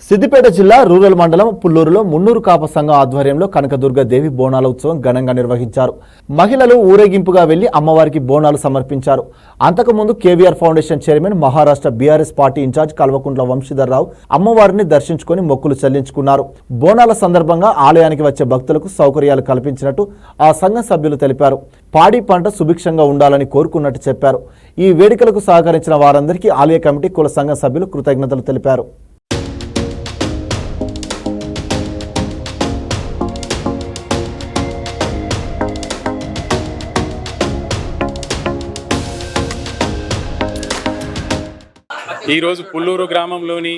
సిద్దిపేట జిల్లా రూరల్ మండలం పుల్లూరులో మున్నూరు కాపు సంఘం ఆధ్వర్యంలో కనకదుర్గ దేవి బోనాల ఉత్సవం ఘనంగా నిర్వహించారు. మహిళలు ఊరేగింపుగా వెళ్లి అమ్మవారికి బోనాలు సమర్పించారు. అంతకుముందు KVR foundation chairman Maharashtra BRS party incharge Kalvakuntla Vamshidhar Rao అమ్మవారిని దర్శించుకుని మొక్కులు చెల్లించుకున్నారు. బోనాల సందర్భంగా ఆలయానికి వచ్చే భక్తులకు సౌకర్యాలు కల్పించినట్టు ఆ సంఘం సభ్యులు తెలిపారు. పాడి పంట సుభిక్షంగా ఉండాలని కోరుకున్నట్టు చెప్పారు. ఈ వేడుకలకు సహకరించిన వారందరికీ ఆలయ కమిటీ కుల సంఘం సభ్యులు కృతజ్ఞతలు తెలిపారు. ఈరోజు పుల్లూరు గ్రామంలోని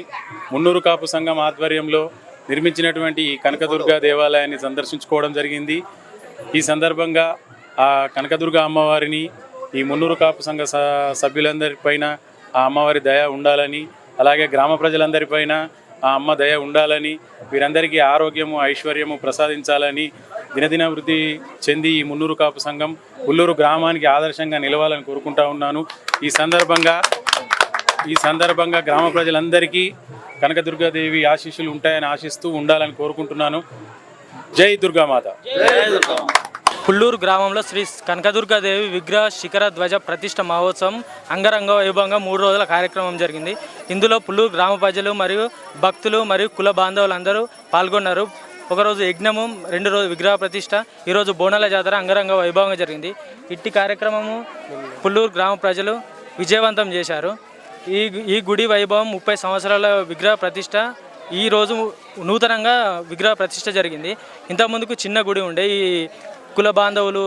మున్నూరు కాపు సంఘం ఆధ్వర్యంలో నిర్మించినటువంటి కనకదుర్గ దేవాలయాన్ని సందర్శించుకోవడం జరిగింది. ఈ సందర్భంగా ఆ కనకదుర్గ అమ్మవారిని ఈ మున్నూరు కాపు సంఘ సభ్యులందరిపైన ఆ అమ్మవారి దయ ఉండాలని, అలాగే గ్రామ ప్రజలందరిపైన ఆ అమ్మ దయ ఉండాలని, వీరందరికీ ఆరోగ్యము ఐశ్వర్యము ప్రసాదించాలని, దినదినాభివృద్ధి చెంది ఈ మున్నూరు కాపు సంఘం పుల్లూరు గ్రామానికి ఆదర్శంగా నిలవాలని కోరుకుంటా ఉన్నాను. ఈ సందర్భంగా గ్రామ ప్రజలందరికీ కనకదుర్గాదేవి ఆశీస్సులు ఉంటాయని ఆశిస్తూ ఉండాలని కోరుకుంటున్నాను. జై దుర్గామాత. పుల్లూరు గ్రామంలో శ్రీ కనకదుర్గాదేవి విగ్రహ శిఖర ధ్వజ ప్రతిష్ఠ మహోత్సవం అంగరంగ వైభవంగా 3 రోజుల కార్యక్రమం జరిగింది. ఇందులో పుల్లూరు గ్రామ ప్రజలు మరియు భక్తులు మరియు కుల బాంధవులందరూ పాల్గొన్నారు. ఒకరోజు యజ్ఞము, 2 రోజులు విగ్రహ ప్రతిష్ఠ, ఈరోజు బోనాల జాతర అంగరంగ వైభవంగా జరిగింది. ఇట్టి కార్యక్రమము పుల్లూరు గ్రామ ప్రజలు విజయవంతం చేశారు. ఈ గుడి వైభవం 30 సంవత్సరాల విగ్రహ ప్రతిష్ఠ, ఈరోజు నూతనంగా విగ్రహ ప్రతిష్ఠ జరిగింది. ఇంతకుముందుకు చిన్న గుడి ఉండే. ఈ కుల బాంధవులు,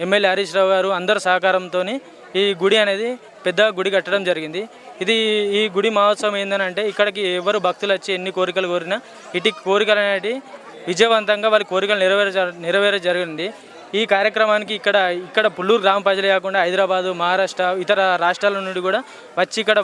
ఎమ్మెల్యే హరీష్ రావు గారు అందరి సహకారంతో ఈ గుడి అనేది పెద్ద గుడి కట్టడం జరిగింది. ఈ గుడి మహోత్సవం ఏంటంటే ఇక్కడికి ఎవరు భక్తులు వచ్చి ఎన్ని కోరికలు కోరినా ఇటు కోరికలు అనేవి విజయవంతంగా వాళ్ళ కోరికలు నెరవేర జరిగింది. ఈ కార్యక్రమానికి ఇక్కడ పుల్లూరు గ్రామ ప్రజలే కాకుండా హైదరాబాదు, మహారాష్ట్ర, ఇతర రాష్ట్రాల నుండి కూడా వచ్చి ఇక్కడ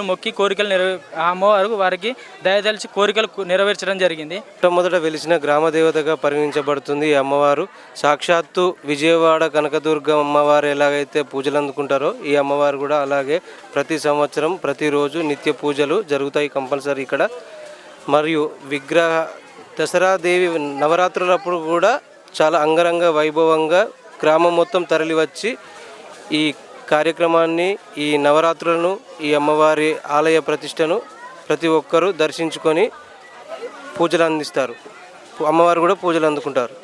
మొక్కి కోరికలు అమ్మవారు వారికి దయదలిచి కోరికలు నెరవేర్చడం జరిగింది. మొట్టమొదట వెలిసిన గ్రామ దేవతగా పరిగణించబడుతుంది ఈ అమ్మవారు. సాక్షాత్తు విజయవాడ కనకదుర్గ అమ్మవారు ఎలాగైతే పూజలు అందుకుంటారో ఈ అమ్మవారు కూడా అలాగే ప్రతి సంవత్సరం ప్రతిరోజు నిత్య పూజలు జరుగుతాయి కంపల్సరీ ఇక్కడ. మరియు దసరా దేవి నవరాత్రులప్పుడు కూడా చాలా అంగరంగ వైభవంగా గ్రామం మొత్తం తరలి వచ్చి ఈ కార్యక్రమాన్ని, ఈ నవరాత్రులను, ఈ అమ్మవారి ఆలయ ప్రతిష్టను ప్రతి ఒక్కరూ దర్శించుకొని పూజలు అందిస్తారు. అమ్మవారు కూడా పూజలు అందుకుంటారు.